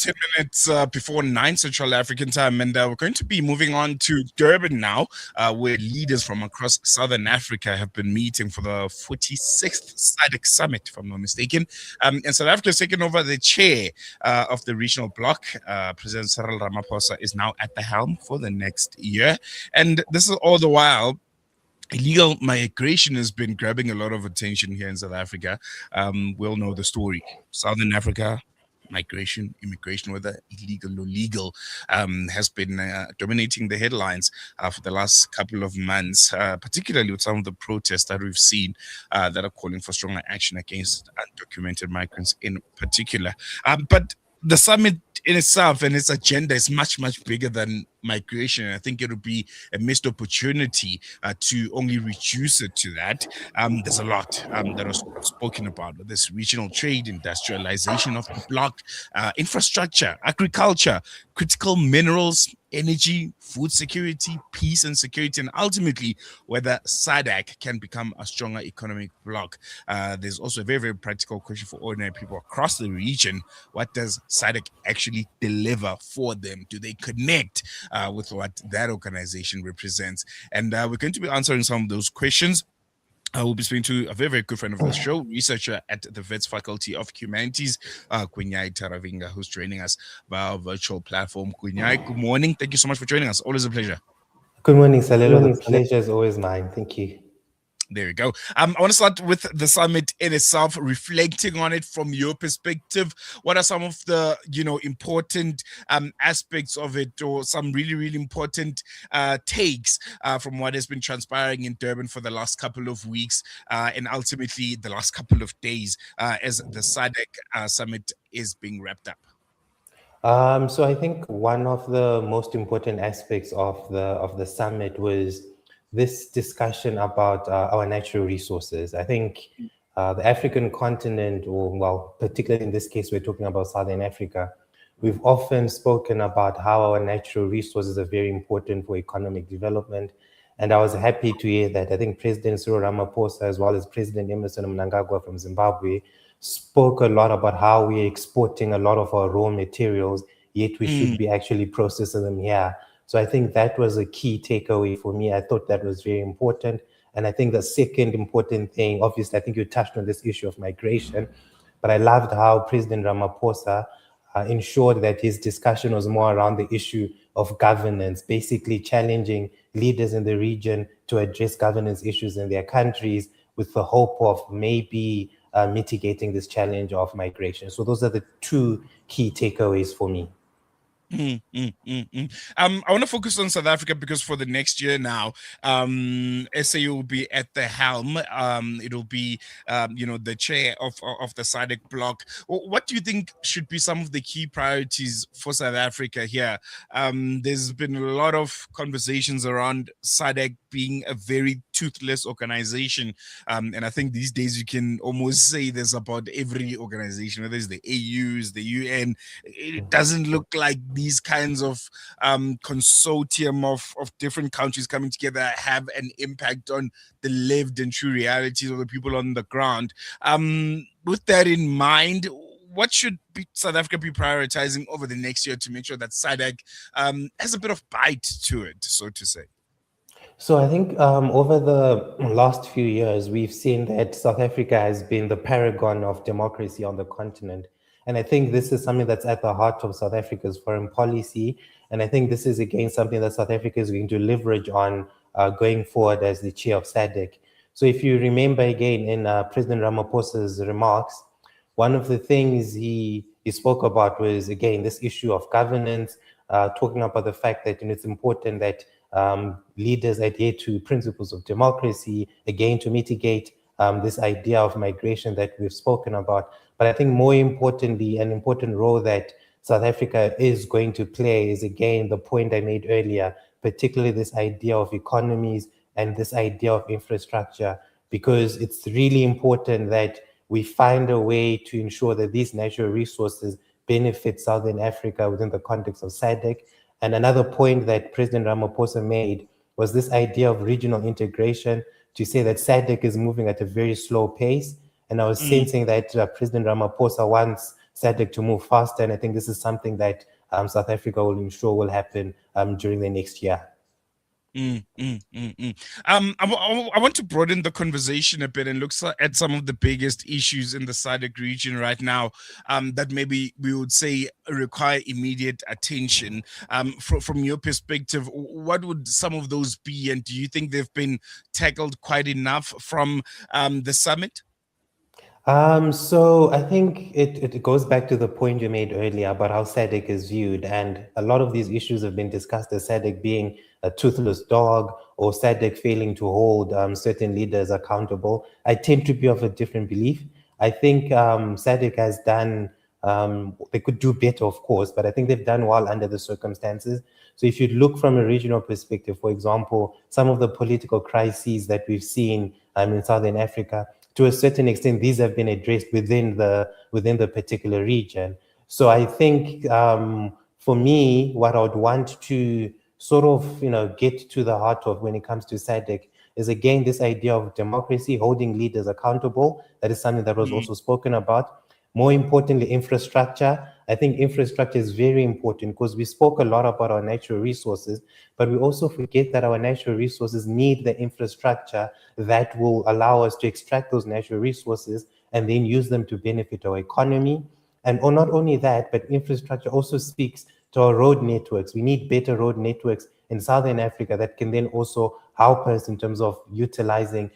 10 minutes before 9 Central African time, and we're going to be moving on to Durban now, where leaders from across Southern Africa have been meeting for the 46th SADC Summit, if I'm not mistaken. And South Africa has taken over the chair of the regional bloc. President Cyril Ramaphosa is now at the helm for the next year. And this is all the while illegal migration has been grabbing a lot of attention here in South Africa. We'll know the story. Southern Africa, migration, immigration, whether illegal or legal, has been dominating the headlines for the last couple of months, particularly with some of the protests that we've seen that are calling for stronger action against undocumented migrants in particular. But the summit in itself and its agenda is much, much bigger than migration. I think it would be a missed opportunity to only reduce it to that. There's a lot that was spoken about with this regional trade, industrialization of the bloc, infrastructure, agriculture, critical minerals, energy, food security, peace and security, and ultimately whether SADC can become a stronger economic bloc. There's also a very, very practical question for ordinary people across the region. What does SADC actually deliver for them? Do they connect with what that organization represents? And we're going to be answering some of those questions. I will be speaking to a very, very good friend of the show, researcher at the Wits Faculty of Humanities, Gwinyai Taruvinga, who's joining us via our virtual platform. Gwinyai, good morning. Thank you so much for joining us. Always a pleasure. Good morning, Salelo. The pleasure is always mine. Thank you. There we go. I want to start with the summit in itself, reflecting on it from your perspective. What are some of the, important aspects of it, or some really, really important takes from what has been transpiring in Durban for the last couple of weeks and ultimately the last couple of days as the SADC summit is being wrapped up? So I think one of the most important aspects of the summit was this discussion about our natural resources. I think the African continent, or particularly in this case, we're talking about Southern Africa, we've often spoken about how our natural resources are very important for economic development. And I was happy to hear that I think President Cyril Ramaphosa, as well as President Emmerson Mnangagwa from Zimbabwe, spoke a lot about how we're exporting a lot of our raw materials, yet we should be actually processing them here. So I think that was a key takeaway for me. I thought that was very important. And I think the second important thing, obviously, I think you touched on this issue of migration, but I loved how President Ramaphosa ensured that his discussion was more around the issue of governance, basically challenging leaders in the region to address governance issues in their countries with the hope of maybe mitigating this challenge of migration. So those are the two key takeaways for me. I want to focus on South Africa because for the next year now, SA will be at the helm. It'll be, the chair of the SADC bloc. What do you think should be some of the key priorities for South Africa here? There's been a lot of conversations around SADC being a very toothless organization. And I think these days you can almost say there's about every organization, whether it's the AUs, the UN. It doesn't look like these kinds of consortium of different countries coming together have an impact on the lived and true realities of the people on the ground. With that in mind, what should South Africa be prioritizing over the next year to make sure that SADC has a bit of bite to it, so to say? So I think over the last few years, we've seen that South Africa has been the paragon of democracy on the continent. And I think this is something that's at the heart of South Africa's foreign policy. And I think this is, again, something that South Africa is going to leverage on going forward as the chair of SADC. So if you remember, again, in President Ramaphosa's remarks, one of the things he spoke about was, again, this issue of governance, talking about the fact that it's important that leaders adhere to principles of democracy, again, to mitigate this idea of migration that we've spoken about. But I think more importantly, an important role that South Africa is going to play is, again, the point I made earlier, particularly this idea of economies and this idea of infrastructure, because it's really important that we find a way to ensure that these natural resources benefit Southern Africa within the context of SADC. And another point that President Ramaphosa made was this idea of regional integration, to say that SADC is moving at a very slow pace. And I was sensing that President Ramaphosa wants SADC to move faster. And I think this is something that South Africa will ensure will happen during the next year. I want to broaden the conversation a bit and look at some of the biggest issues in the SADC region right now that maybe we would say require immediate attention. From your perspective, what would some of those be? And do you think they've been tackled quite enough from the summit? So I think it goes back to the point you made earlier about how SADC is viewed, and a lot of these issues have been discussed as SADC being a toothless dog or SADC failing to hold certain leaders accountable. I tend to be of a different belief. I think SADC has done, they could do better, of course, but I think they've done well under the circumstances. So if you look from a regional perspective, for example, some of the political crises that we've seen in Southern Africa, to a certain extent, these have been addressed within the particular region. So I think for me, what I would want to sort of get to the heart of when it comes to SADC is again this idea of democracy, holding leaders accountable. That is something that was also spoken about. More importantly, infrastructure. I think infrastructure is very important because we spoke a lot about our natural resources, but we also forget that our natural resources need the infrastructure that will allow us to extract those natural resources and then use them to benefit our economy. And not only that, but infrastructure also speaks to our road networks. We need better road networks in Southern Africa that can then also help us in terms of utilizing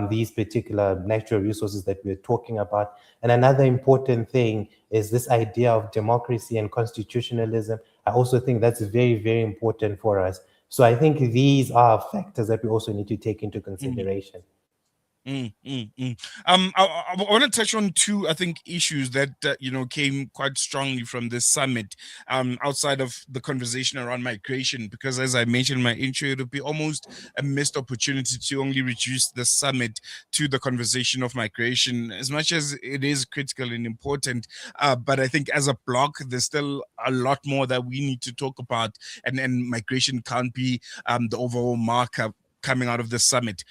these particular natural resources that we're talking about. And another important thing is this idea of democracy and constitutionalism. I also think that's very, very important for us. So I think these are factors that we also need to take into consideration. I want to touch on two, I think, issues that came quite strongly from this summit, outside of the conversation around migration, because as I mentioned in my intro, it would be almost a missed opportunity to only reduce the summit to the conversation of migration, as much as it is critical and important. But I think as a bloc, there's still a lot more that we need to talk about, and migration can't be the overall marker coming out of the summit.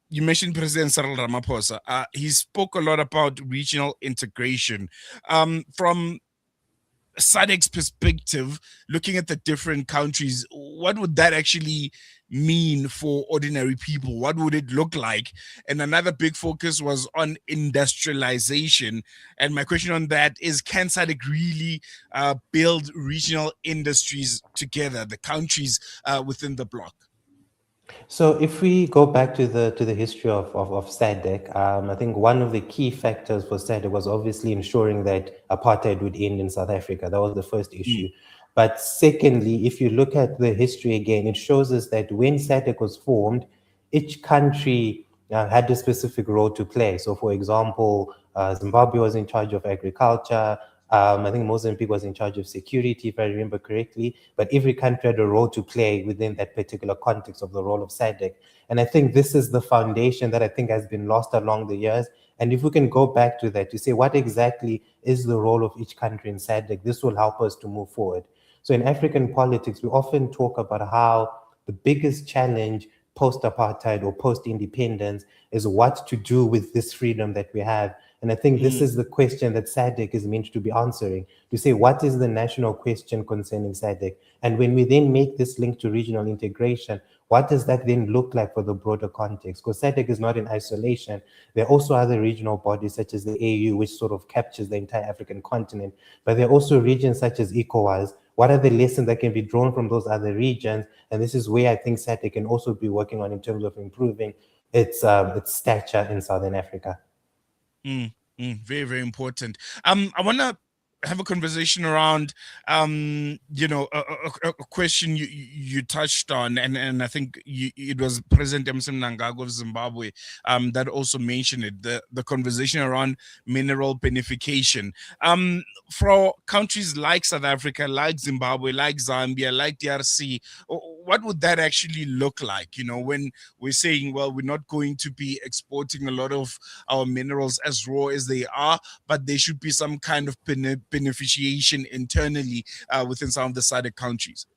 You mentioned President Cyril Ramaphosa. He spoke a lot about regional integration. From SADC's perspective, looking at the different countries, what would that actually mean for ordinary people? What would it look like? And another big focus was on industrialization. And my question on that is, can SADC really build regional industries together, the countries within the bloc? So if we go back to the history of SADC, I think one of the key factors for SADC was obviously ensuring that apartheid would end in South Africa. That was the first issue. But secondly, if you look at the history again, it shows us that when SADC was formed, each country had a specific role to play. So for example, Zimbabwe was in charge of agriculture. I think Mozambique was in charge of security, if I remember correctly, but every country had a role to play within that particular context of the role of SADC. And I think this is the foundation that I think has been lost along the years. And if we can go back to that, to say what exactly is the role of each country in SADC, this will help us to move forward. So in African politics, we often talk about how the biggest challenge post-apartheid or post-independence is what to do with this freedom that we have. And I think this is the question that SADC is meant to be answering, to say what is the national question concerning SADC? And when we then make this link to regional integration, what does that then look like for the broader context? Because SADC is not in isolation. There are also other regional bodies such as the AU, which sort of captures the entire African continent. But there are also regions such as ECOWAS. What are the lessons that can be drawn from those other regions? And this is where I think SADC can also be working on in terms of improving its stature in Southern Africa. Very, very important. I want to have a conversation around, a question you touched on, and I think it was President Emmerson Mnangagwa of Zimbabwe that also mentioned it, the conversation around mineral beneficiation. For countries like South Africa, like Zimbabwe, like Zambia, like DRC, what would that actually look like? When we're saying, well, we're not going to be exporting a lot of our minerals as raw as they are, but there should be some kind of beneficiation internally within some of the SADC countries.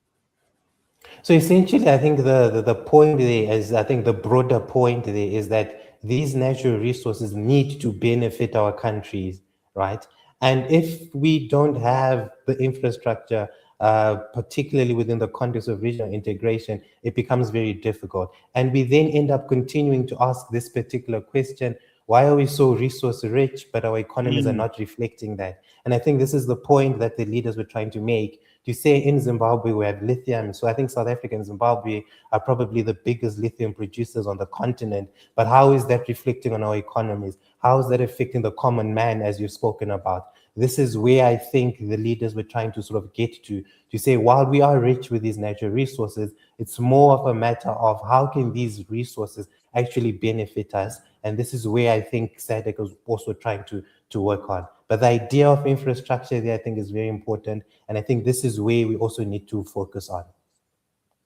So essentially, I think the point there is, I think the broader point there is that these natural resources need to benefit our countries, right? And if we don't have the infrastructure, particularly within the context of regional integration, it becomes very difficult. And we then end up continuing to ask this particular question: why are we so resource rich, but our economies are Mm, not reflecting that? And I think this is the point that the leaders were trying to make. To say in Zimbabwe we have lithium, so I think South Africa and Zimbabwe are probably the biggest lithium producers on the continent. But how is that reflecting on our economies? How is that affecting the common man, as you've spoken about? This is where I think the leaders were trying to sort of get to say, while we are rich with these natural resources, it's more of a matter of how can these resources actually benefit us. And this is where I think SADC is also trying to work on. But the idea of infrastructure there, I think, is very important. And I think this is where we also need to focus on.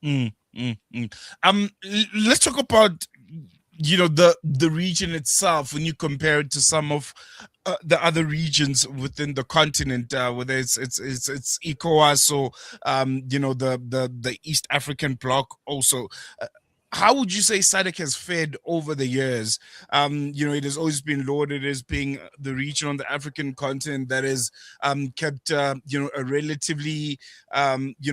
mm, mm. Let's talk about the region itself when you compare it to some of the other regions within the continent, whether it's ECOWAS or the East African bloc also. How would you say SADC has fared over the years? It has always been lauded as being the region on the African continent that has kept a relatively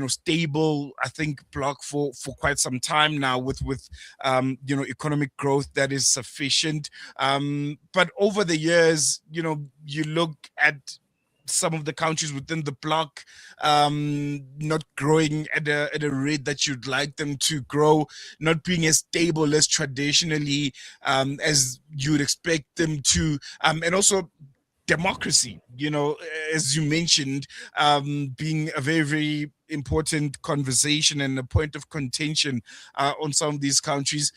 stable, I think, block for quite some time now, with economic growth that is sufficient. But over the years, you look at some of the countries within the bloc not growing at a rate that you'd like them to grow, not being as stable as traditionally as you would expect them to, and also democracy, as you mentioned, being a very, very important conversation and a point of contention on some of these countries.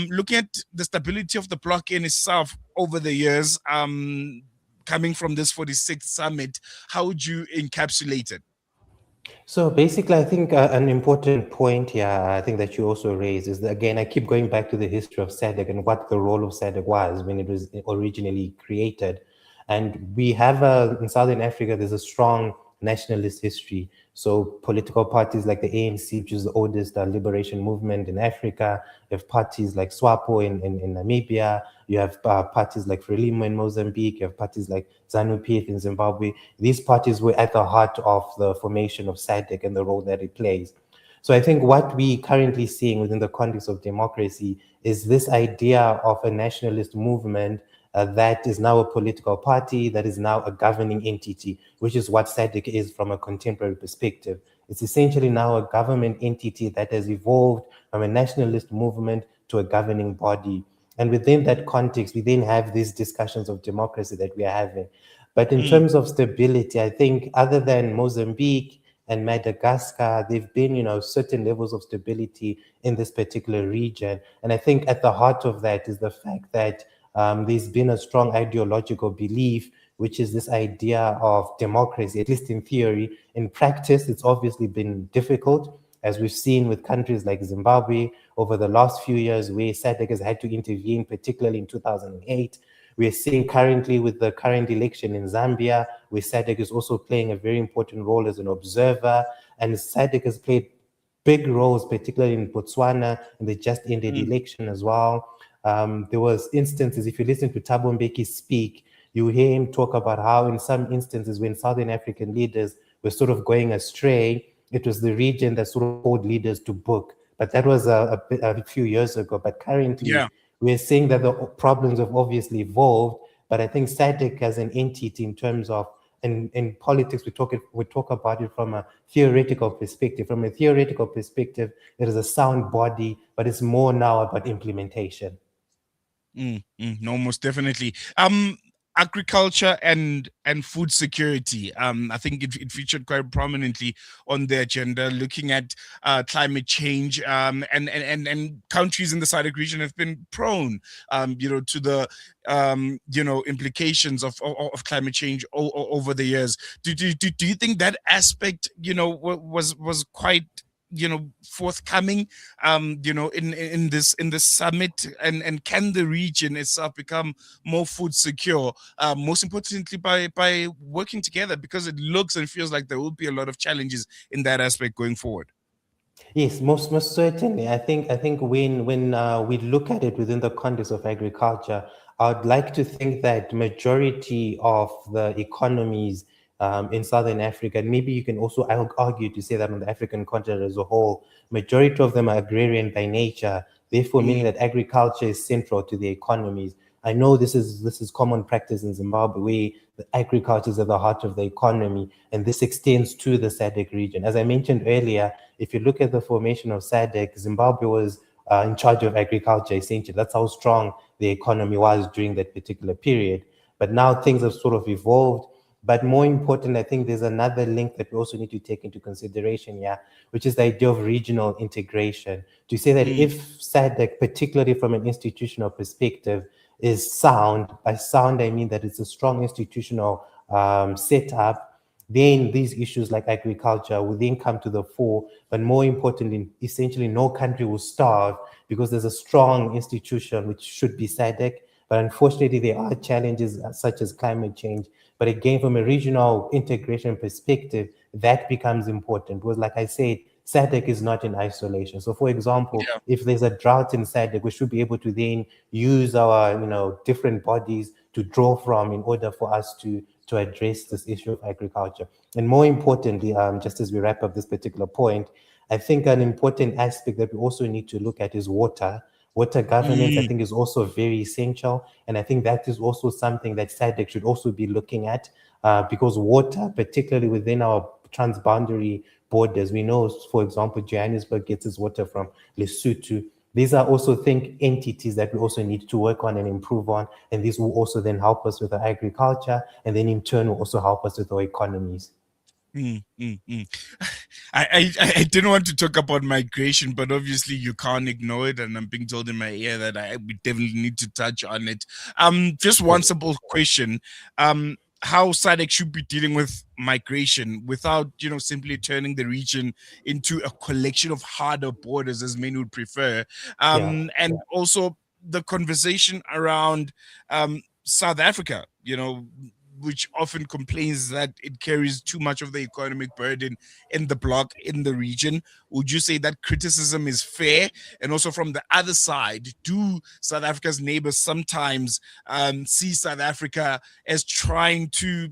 Looking at the stability of the bloc in itself over the years, coming from this 46th summit, how would you encapsulate it? So basically, I think an important point here, I think that you also raised is that, again, I keep going back to the history of SADC and what the role of SADC was when it was originally created. And we have in Southern Africa, there's a strong nationalist history. So political parties like the ANC, which is the oldest liberation movement in Africa, you have parties like SWAPO in Namibia, you have parties like Frelimo in Mozambique, you have parties like ZANU-PF in Zimbabwe. These parties were at the heart of the formation of SADC and the role that it plays. So I think what we currently seeing within the context of democracy is this idea of a nationalist movement that is now a political party, that is now a governing entity, which is what SADC is from a contemporary perspective. It's essentially now a government entity that has evolved from a nationalist movement to a governing body. And within that context, we then have these discussions of democracy that we are having. But in Mm, terms of stability, I think other than Mozambique and Madagascar, there've been, certain levels of stability in this particular region. And I think at the heart of that is the fact that there's been a strong ideological belief, which is this idea of democracy, at least in theory. In practice, it's obviously been difficult, as we've seen with countries like Zimbabwe over the last few years, where SADC has had to intervene, particularly in 2008. We are seeing currently with the current election in Zambia, where SADC is also playing a very important role as an observer, and SADC has played big roles, particularly in Botswana, in the just ended mm, election as well. There was instances, if you listen to Thabo Mbeki speak, you hear him talk about how in some instances when Southern African leaders were sort of going astray, it was the region that sort of called leaders to book. But that was a few years ago. But currently, yeah. we're seeing that the problems have obviously evolved. But I think SADC as an entity in terms of in politics, we talk about it from a theoretical perspective. From a theoretical perspective, it is a sound body, but it's more now about implementation. No, most definitely. Agriculture and food security. I think it featured quite prominently on the agenda, looking at climate change. And countries in the SADC region have been prone, to the implications of climate change over the years. Do you think that aspect, was quite forthcoming in this summit, and can the region itself become more food secure, most importantly by working together, because it looks and feels like there will be a lot of challenges in that aspect going forward. Yes, most certainly. I think when we look at it within the context of agriculture, I'd like to think that majority of the economies in Southern Africa, and maybe you can also argue to say that on the African continent as a whole, majority of them are agrarian by nature, therefore meaning Mm, that agriculture is central to the economies. I know this is common practice in Zimbabwe, where the agriculture is at the heart of the economy, and this extends to the SADC region. As I mentioned earlier, if you look at the formation of SADC, Zimbabwe was in charge of agriculture, essentially. That's how strong the economy was during that particular period. But now things have sort of evolved. But more important, I think there's another link that we also need to take into consideration here, which is the idea of regional integration. To say that mm, if SADC, particularly from an institutional perspective, is sound, by sound I mean that it's a strong institutional setup, then these issues like agriculture will then come to the fore. But more importantly, essentially, no country will starve because there's a strong institution which should be SADC. But unfortunately, there are challenges such as climate change. But again, from a regional integration perspective, that becomes important. Because, like I said, SADC is not in isolation. So, for example, yeah. if there's a drought in SADC, we should be able to then use our, different bodies to draw from in order for us to address this issue of agriculture. And more importantly, just as we wrap up this particular point, I think an important aspect that we also need to look at is water. Water governance, I Mm, think, is also very essential. And I think that is also something that SADC should also be looking at because water, particularly within our transboundary borders, we know, for example, Johannesburg gets its water from Lesotho. These are also, think, entities that we also need to work on and improve on. And this will also then help us with our agriculture, and then in turn will also help us with our economies. mm, mm, mm. I didn't want to talk about migration, but obviously you can't ignore it, and I'm being told in my ear that we definitely need to touch on it. Just one simple question: how SADC should be dealing with migration without, simply turning the region into a collection of harder borders, as many would prefer, Yeah. and also the conversation around South Africa, which often complains that it carries too much of the economic burden in the bloc, in the region. Would you say that criticism is fair? And also from the other side, do South Africa's neighbors sometimes see South Africa as trying to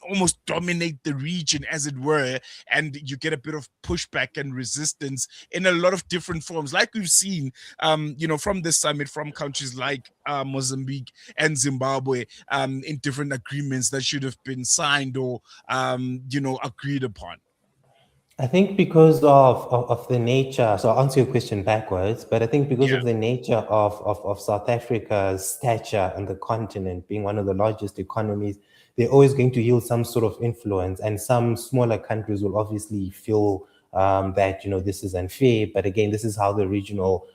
almost dominate the region, as it were, and you get a bit of pushback and resistance in a lot of different forms, like we've seen, from this summit, from countries like Mozambique and Zimbabwe, in different agreements that should have been signed or, agreed upon. I think because of the nature, so I'll answer your question backwards, but I think because Yeah. of the nature of South Africa's stature on the continent, being one of the largest economies, they're always going to yield some sort of influence. And some smaller countries will obviously feel that, this is unfair. But again, this is how the regional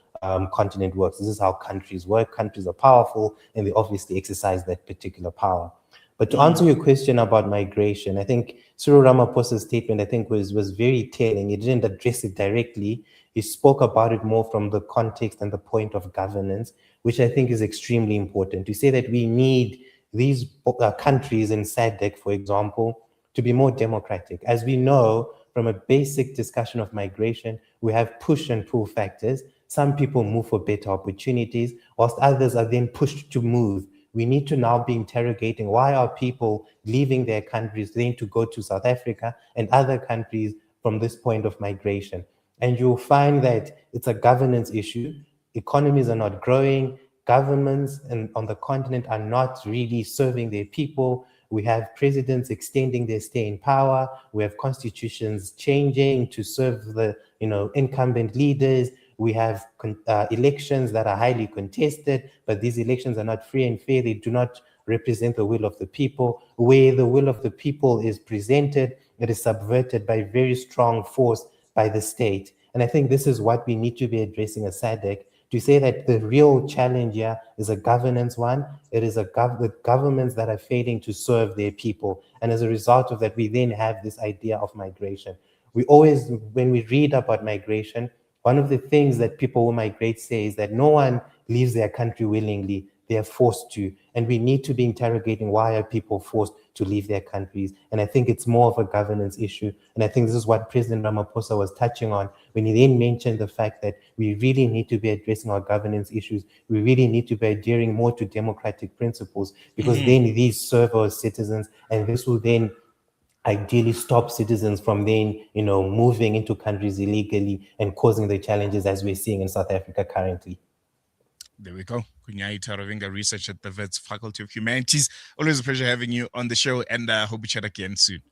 continent works. This is how countries work. Countries are powerful, and they obviously exercise that particular power. But to Mm, answer your question about migration, I think Cyril Ramaphosa's statement, I think, was very telling. He didn't address it directly. He spoke about it more from the context and the point of governance, which I think is extremely important. To say that we need these countries in SADC, for example, to be more democratic. As we know from a basic discussion of migration, we have push and pull factors. Some people move for better opportunities, whilst others are then pushed to move. We need to now be interrogating why are people leaving their countries then to go to South Africa and other countries from this point of migration. And you'll find that it's a governance issue. Economies are not growing. Governments on the continent are not really serving their people. We have presidents extending their stay in power. We have constitutions changing to serve the incumbent leaders. We have elections that are highly contested, but these elections are not free and fair. They do not represent the will of the people. Where the will of the people is presented, it is subverted by very strong force by the state. And I think this is what we need to be addressing as SADC, to say that the real challenge here is a governance one. It is with governments that are failing to serve their people. And as a result of that, we then have this idea of migration. We always, when we read about migration, one of the things that people who migrate say is that no one leaves their country willingly. they are forced to. And we need to be interrogating why are people forced to leave their countries. And I think it's more of a governance issue. And I think this is what President Ramaphosa was touching on when he then mentioned the fact that we really need to be addressing our governance issues. We really need to be adhering more to democratic principles, because then these serve our citizens, and this will then ideally stop citizens from then, moving into countries illegally and causing the challenges as we're seeing in South Africa currently. There we go. Gwinyai Taruvinga, research at the Wits Faculty of Humanities. Always a pleasure having you on the show, and hope we chat again soon.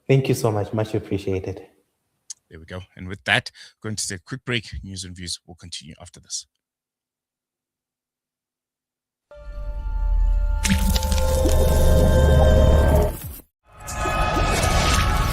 Thank you so much. Much appreciated. There we go. And with that, going to take a quick break. News and views will continue after this.